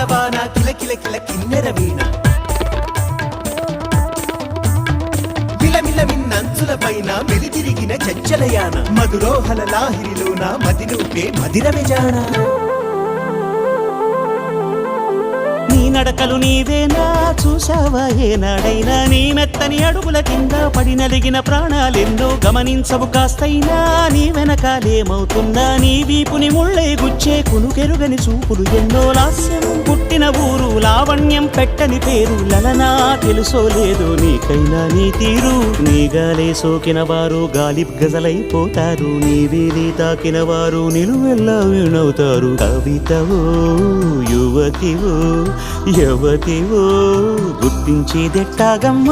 పాలవాన కిల కిల కిల కిన్నెర వీణ మిలమిల మిన్నంచుల పైన మెలితిరిగిన చంచలయాన మధురోహల లాహిరిలోన మదిలోపే మదిర విజాన నీ నడకలు నీవేనా చూసావా ఏనాడైనా నీ మెత్తని అడుగుల కింద పడి నలిగిన ప్రాణాలెన్నో గమనించవు కాస్తైనా నీ వెనకాలేమవుతుందా నీ వీపుని ముళ్ళే గుచ్చే కునుకెరుగని చూపులు ఎన్నో లాస్యం పుట్టిన ఊరు లావణ్యం పెట్టని పేరు లలనా తెలుసో లేదో నీకైనా నీ తీరు నీ గాలే సోకిన వారు గాలి గజలైపోతారు నీ వేలి తాకిన వారు నిలువెల్లా వీణవుతారు కవితవో యువతివో యవతివో గుర్తించేదెట్టాగమ్మ